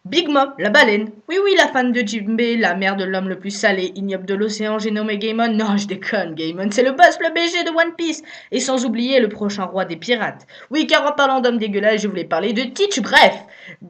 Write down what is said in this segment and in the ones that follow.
Big Mom, la baleine. Oui, oui, la fan de Jinbei, la mère de l'homme le plus salé, ignoble de l'océan, j'ai nommé Gaemon. Non, je déconne, Gaemon, c'est le boss, le BG de One Piece. Et sans oublier le prochain roi des pirates. Oui, car en parlant d'homme dégueulasse, je voulais parler de Teach, bref.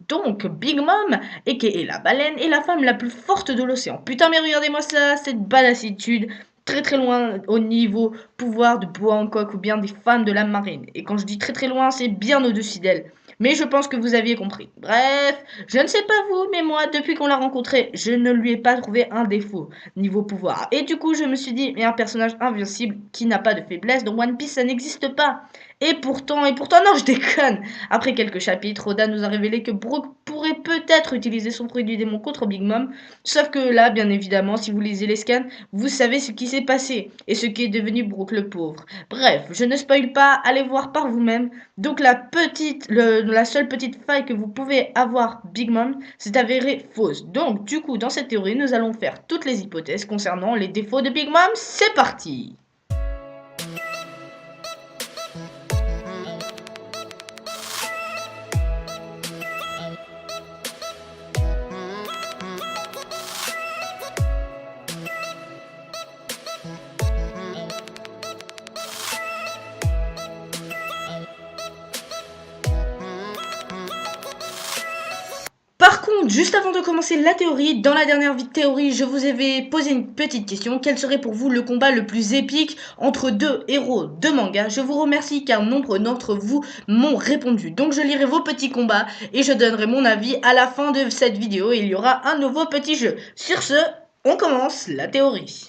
Donc, Big Mom, a.k.a. la baleine, est la femme la plus forte de l'océan. Putain, mais regardez-moi ça, cette badassitude. Très très loin au niveau pouvoir de Bois Hancock ou bien des femmes de la marine. Et quand je dis très très loin, c'est bien au-dessus d'elle. Mais je pense que vous aviez compris. Bref, je ne sais pas vous, mais moi, depuis qu'on l'a rencontré, je ne lui ai pas trouvé un défaut niveau pouvoir. Et du coup, je me suis dit, mais un personnage invincible qui n'a pas de faiblesse, dans One Piece, ça n'existe pas. Et pourtant, non, je déconne. Après quelques chapitres, Oda nous a révélé que Brook pourrait peut-être utiliser son fruit du démon contre Big Mom. Sauf que là, bien évidemment, si vous lisez les scans, vous savez ce qui s'est passé et ce qui est devenu Brook le pauvre. Bref, je ne spoil pas, allez voir par vous-même. Donc la seule petite faille que vous pouvez avoir Big Mom s'est avérée fausse. Donc du coup, dans cette théorie, nous allons faire toutes les hypothèses concernant les défauts de Big Mom. C'est parti! Par contre, juste avant de commencer la théorie, dans la dernière théorie, je vous avais posé une petite question. Quel serait pour vous le combat le plus épique entre deux héros de manga? Je vous remercie car nombre d'entre vous m'ont répondu. Donc je lirai vos petits combats et je donnerai mon avis à la fin de cette vidéo. Il y aura un nouveau petit jeu. Sur ce, on commence la théorie.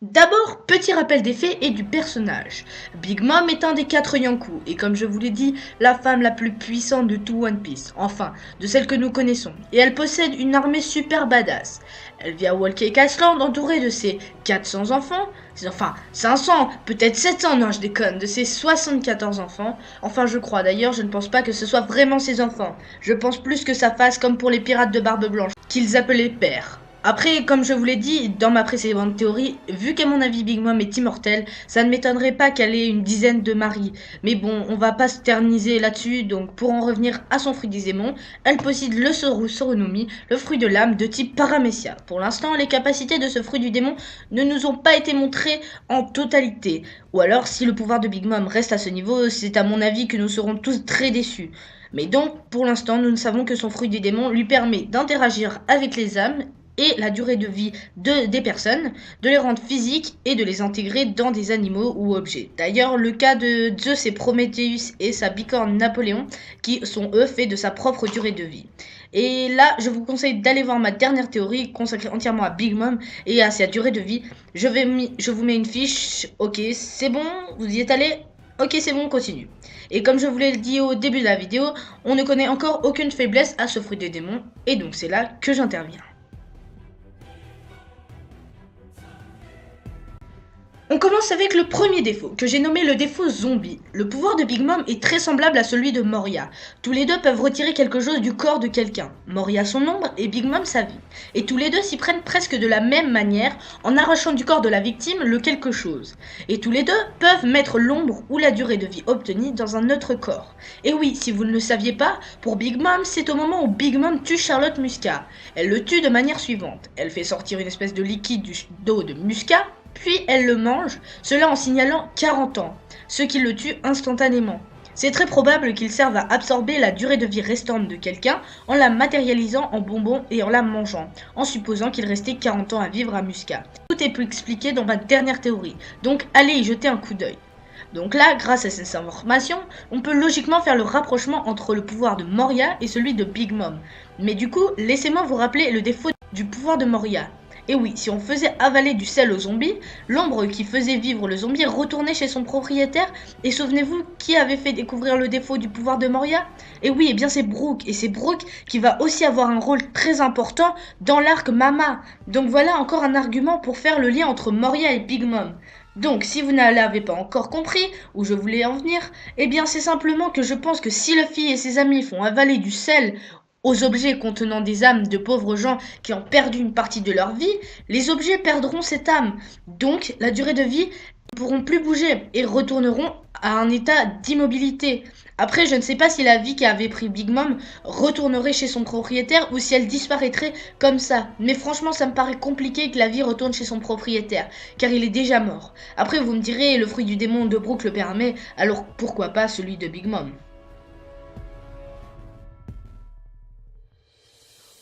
D'abord, petit rappel des faits et du personnage. Big Mom est un des 4 Yonkou, et comme je vous l'ai dit, la femme la plus puissante de tout One Piece, enfin, de celle que nous connaissons, et elle possède une armée super badass. Elle vit à Whole Cake Island entourée de ses 400 enfants, enfin 500, peut-être 700, non je déconne, de ses 74 enfants, enfin je crois d'ailleurs, je ne pense pas que ce soit vraiment ses enfants, je pense plus que ça fasse comme pour les pirates de Barbe Blanche, qu'ils appelaient pères. Après, comme je vous l'ai dit dans ma précédente théorie, vu qu'à mon avis Big Mom est immortelle, ça ne m'étonnerait pas qu'elle ait une dizaine de maris. Mais bon, on va pas se terniser là-dessus, donc pour en revenir à son fruit des démons, elle possède le Soronomi, le fruit de l'âme de type Paramecia. Pour l'instant, les capacités de ce fruit du démon ne nous ont pas été montrées en totalité. Ou alors, si le pouvoir de Big Mom reste à ce niveau, c'est à mon avis que nous serons tous très déçus. Mais donc, pour l'instant, nous ne savons que son fruit des démons lui permet d'interagir avec les âmes et la durée de vie des personnes, de les rendre physiques et de les intégrer dans des animaux ou objets. D'ailleurs, le cas de Zeus et Prometheus et sa bicorne Napoléon, qui sont eux faits de sa propre durée de vie. Et là, je vous conseille d'aller voir ma dernière théorie consacrée entièrement à Big Mom et à sa durée de vie. Je vous mets une fiche, ok, c'est bon, vous y êtes allé? Ok, c'est bon, on continue. Et comme je vous l'ai dit au début de la vidéo, on ne connaît encore aucune faiblesse à ce fruit des démons, et donc c'est là que j'interviens. On commence avec le premier défaut, que j'ai nommé le défaut zombie. Le pouvoir de Big Mom est très semblable à celui de Moria. Tous les deux peuvent retirer quelque chose du corps de quelqu'un. Moria son ombre et Big Mom sa vie. Et tous les deux s'y prennent presque de la même manière en arrachant du corps de la victime le quelque chose. Et tous les deux peuvent mettre l'ombre ou la durée de vie obtenue dans un autre corps. Et oui, si vous ne le saviez pas, pour Big Mom, c'est au moment où Big Mom tue Charlotte Musca. Elle le tue de manière suivante. Elle fait sortir une espèce de liquide du dos de Musca, puis elle le mange, cela en signalant 40 ans, ce qui le tue instantanément. C'est très probable qu'il serve à absorber la durée de vie restante de quelqu'un en la matérialisant en bonbon et en la mangeant, en supposant qu'il restait 40 ans à vivre à Musca. Tout est expliqué dans ma dernière théorie, donc allez y jeter un coup d'œil. Donc là, grâce à ces informations, on peut logiquement faire le rapprochement entre le pouvoir de Moria et celui de Big Mom. Mais du coup, laissez-moi vous rappeler le défaut du pouvoir de Moria. Et oui, si on faisait avaler du sel au zombie, l'ombre qui faisait vivre le zombie retournait chez son propriétaire. Et souvenez-vous, qui avait fait découvrir le défaut du pouvoir de Moria? Et oui, et bien c'est Brook. Et c'est Brook qui va aussi avoir un rôle très important dans l'arc Mama. Donc voilà encore un argument pour faire le lien entre Moria et Big Mom. Donc, si vous ne l'avez pas encore compris, où je voulais en venir, eh bien c'est simplement que je pense que si Luffy et ses amis font avaler du sel aux objets contenant des âmes de pauvres gens qui ont perdu une partie de leur vie, les objets perdront cette âme. Donc, la durée de vie pourront plus bouger et retourneront à un état d'immobilité. Après, je ne sais pas si la vie qu'avait pris Big Mom retournerait chez son propriétaire ou si elle disparaîtrait comme ça. Mais franchement, ça me paraît compliqué que la vie retourne chez son propriétaire, car il est déjà mort. Après, vous me direz, le fruit du démon de Brooke le permet, alors pourquoi pas celui de Big Mom?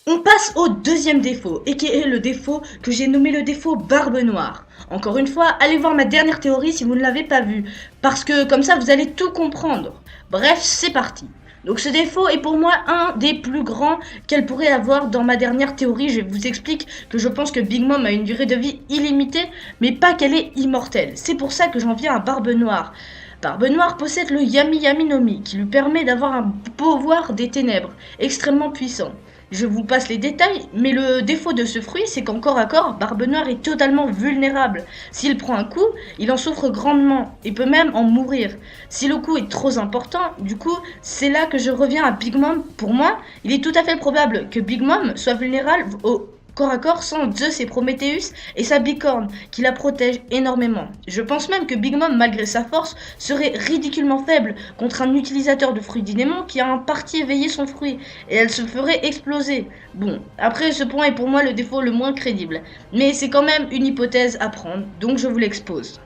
On passe au deuxième défaut, et qui est le défaut que j'ai nommé le défaut Barbe Noire. Encore une fois, allez voir ma dernière théorie si vous ne l'avez pas vue, parce que comme ça vous allez tout comprendre. Bref, c'est parti. Donc ce défaut est pour moi un des plus grands qu'elle pourrait avoir dans ma dernière théorie. Je vous explique que je pense que Big Mom a une durée de vie illimitée, mais pas qu'elle est immortelle. C'est pour ça que j'en viens à Barbe Noire. Barbe Noire possède le Yami Yami no Mi, qui lui permet d'avoir un pouvoir des ténèbres, extrêmement puissant. Je vous passe les détails, mais le défaut de ce fruit, c'est qu'en corps à corps, Barbe Noire est totalement vulnérable. S'il prend un coup, il en souffre grandement, et peut même en mourir. Si le coup est trop important, du coup, c'est là que je reviens à Big Mom. Pour moi, il est tout à fait probable que Big Mom soit vulnérable au corps à corps sans Zeus et Prometheus et sa bicorne, qui la protège énormément. Je pense même que Big Mom, malgré sa force, serait ridiculement faible contre un utilisateur de fruits du démon qui a en partie éveillé son fruit, et elle se ferait exploser. Bon, après ce point est pour moi le défaut le moins crédible, mais c'est quand même une hypothèse à prendre, donc je vous l'expose.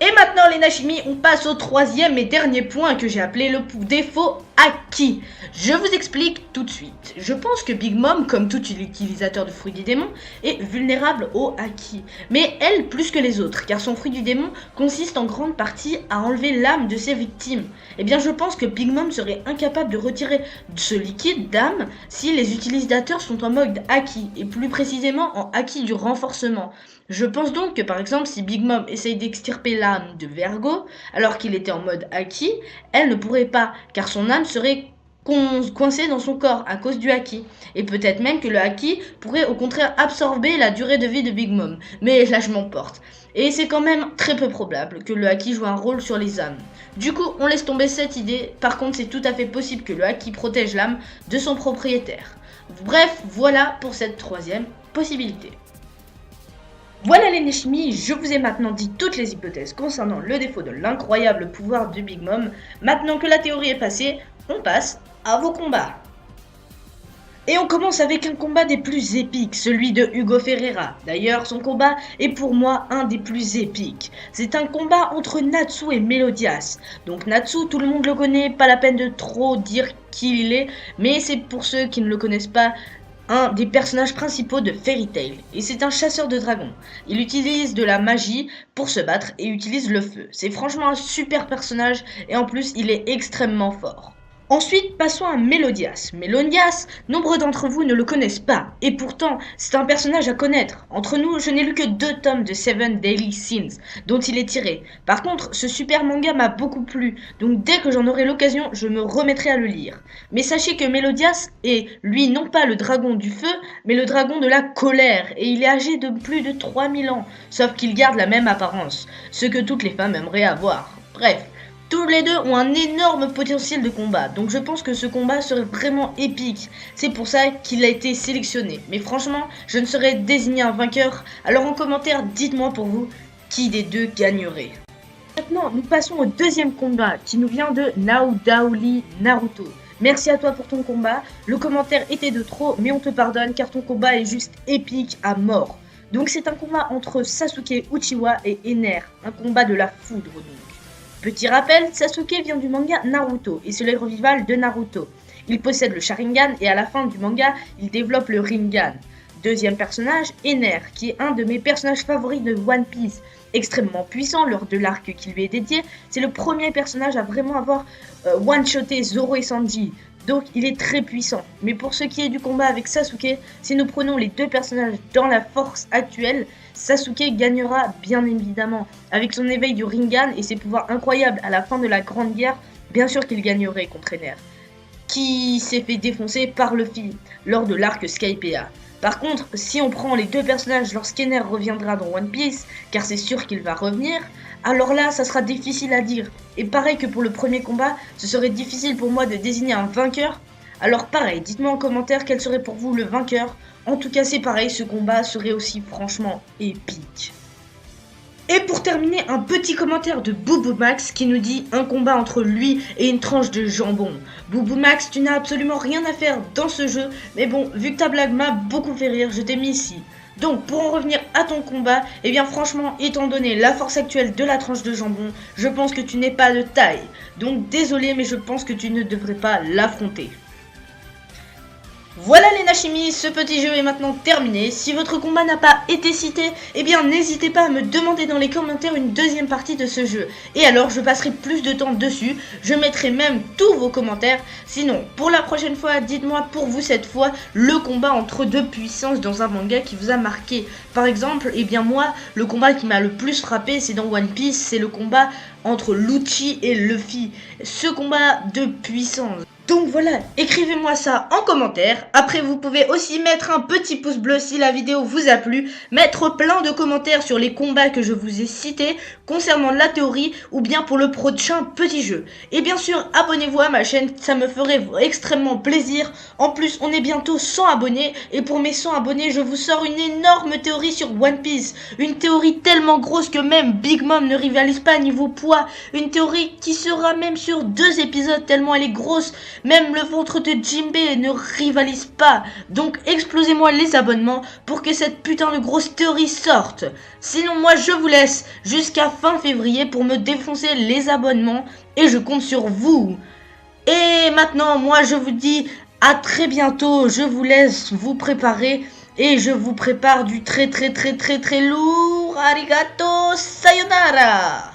Et maintenant les Nashimi, on passe au troisième et dernier point que j'ai appelé le défaut acquis. Je vous explique tout de suite. Je pense que Big Mom, comme tout utilisateur de fruits du démon, est vulnérable au acquis. Mais elle plus que les autres, car son fruit du démon consiste en grande partie à enlever l'âme de ses victimes. Eh bien je pense que Big Mom serait incapable de retirer ce liquide d'âme si les utilisateurs sont en mode acquis, et plus précisément en acquis du renforcement. Je pense donc que par exemple si Big Mom essaye d'extirper l'âme de Vergo alors qu'il était en mode acquis, elle ne pourrait pas car son âme serait coincée dans son corps à cause du acquis. Et peut-être même que le acquis pourrait au contraire absorber la durée de vie de Big Mom. Mais là je m'emporte. Et c'est quand même très peu probable que le acquis joue un rôle sur les âmes. Du coup on laisse tomber cette idée, par contre c'est tout à fait possible que le acquis protège l'âme de son propriétaire. Bref, voilà pour cette troisième possibilité. Voilà les Neshimi, je vous ai maintenant dit toutes les hypothèses concernant le défaut de l'incroyable pouvoir de Big Mom. Maintenant que la théorie est passée, on passe à vos combats. Et on commence avec un combat des plus épiques, celui de Hugo Ferreira. D'ailleurs, son combat est pour moi un des plus épiques. C'est un combat entre Natsu et Melodias. Donc Natsu, tout le monde le connaît, pas la peine de trop dire qui il est, mais c'est pour ceux qui ne le connaissent pas, un des personnages principaux de Fairy Tail, et c'est un chasseur de dragons. Il utilise de la magie pour se battre et utilise le feu. C'est franchement un super personnage et en plus il est extrêmement fort. Ensuite, passons à Melodias. Melodias, nombre d'entre vous ne le connaissent pas, et pourtant, c'est un personnage à connaître. Entre nous, je n'ai lu que 2 tomes de Seven Daily Sins, dont il est tiré. Par contre, ce super manga m'a beaucoup plu, donc dès que j'en aurai l'occasion, je me remettrai à le lire. Mais sachez que Melodias est, lui, non pas le dragon du feu, mais le dragon de la colère, et il est âgé de plus de 3000 ans, sauf qu'il garde la même apparence, ce que toutes les femmes aimeraient avoir. Bref. Tous les deux ont un énorme potentiel de combat, donc je pense que ce combat serait vraiment épique. C'est pour ça qu'il a été sélectionné. Mais franchement, je ne saurais désigner un vainqueur, alors en commentaire, dites-moi pour vous qui des deux gagnerait. Maintenant, nous passons au deuxième combat qui nous vient de Naodaoli Naruto. Merci à toi pour ton combat. Le commentaire était de trop, mais on te pardonne car ton combat est juste épique à mort. Donc c'est un combat entre Sasuke Uchiwa et Ener, un combat de la foudre donc. Petit rappel, Sasuke vient du manga Naruto et c'est le revival de Naruto. Il possède le Sharingan et à la fin du manga, il développe le Rinnegan. Deuxième personnage, Ener, qui est un de mes personnages favoris de One Piece. Extrêmement puissant lors de l'arc qui lui est dédié, c'est le premier personnage à vraiment avoir one-shoté Zoro et Sanji. Donc il est très puissant. Mais pour ce qui est du combat avec Sasuke, si nous prenons les deux personnages dans la force actuelle, Sasuke gagnera bien évidemment. Avec son éveil du Rinnegan et ses pouvoirs incroyables à la fin de la Grande Guerre, bien sûr qu'il gagnerait contre Ener, qui s'est fait défoncer par Luffy lors de l'arc Skypiea. Par contre, si on prend les deux personnages lorsqu'Ener reviendra dans One Piece, car c'est sûr qu'il va revenir, alors là, ça sera difficile à dire. Et pareil que pour le premier combat, ce serait difficile pour moi de désigner un vainqueur, Alors pareil, dites-moi en commentaire quel serait pour vous le vainqueur. En tout cas c'est pareil, ce combat serait aussi franchement épique. Et pour terminer, un petit commentaire de Boubou Max qui nous dit un combat entre lui et une tranche de jambon. Boubou Max, tu n'as absolument rien à faire dans ce jeu, mais bon, vu que ta blague m'a beaucoup fait rire, je t'ai mis ici. Donc pour en revenir à ton combat, eh bien franchement, étant donné la force actuelle de la tranche de jambon, je pense que tu n'es pas de taille. Donc désolé, mais je pense que tu ne devrais pas l'affronter. Voilà les Nashimis, ce petit jeu est maintenant terminé. Si votre combat n'a pas été cité, eh bien n'hésitez pas à me demander dans les commentaires une deuxième partie de ce jeu. Et alors je passerai plus de temps dessus, je mettrai même tous vos commentaires. Sinon, pour la prochaine fois, dites-moi pour vous cette fois le combat entre deux puissances dans un manga qui vous a marqué. Par exemple, eh bien moi, le combat qui m'a le plus frappé, c'est dans One Piece, c'est le combat entre Lucci et Luffy. Ce combat de puissance. Donc voilà, écrivez-moi ça en commentaire. Après, vous pouvez aussi mettre un petit pouce bleu si la vidéo vous a plu, mettre plein de commentaires sur les combats que je vous ai cités concernant la théorie ou bien pour le prochain petit jeu. Et bien sûr, abonnez-vous à ma chaîne, ça me ferait extrêmement plaisir. En plus, on est bientôt 100 abonnés et pour mes 100 abonnés, je vous sors une énorme théorie sur One Piece. Une théorie tellement grosse que même Big Mom ne rivalise pas niveau poids. Une théorie qui sera même sur 2 épisodes tellement elle est grosse. Même le ventre de Jinbei ne rivalise pas. Donc explosez-moi les abonnements pour que cette putain de grosse théorie sorte. Sinon moi je vous laisse jusqu'à fin février pour me défoncer les abonnements et je compte sur vous. Et maintenant moi je vous dis à très bientôt. Je vous laisse vous préparer et je vous prépare du très lourd. Arigato, sayonara.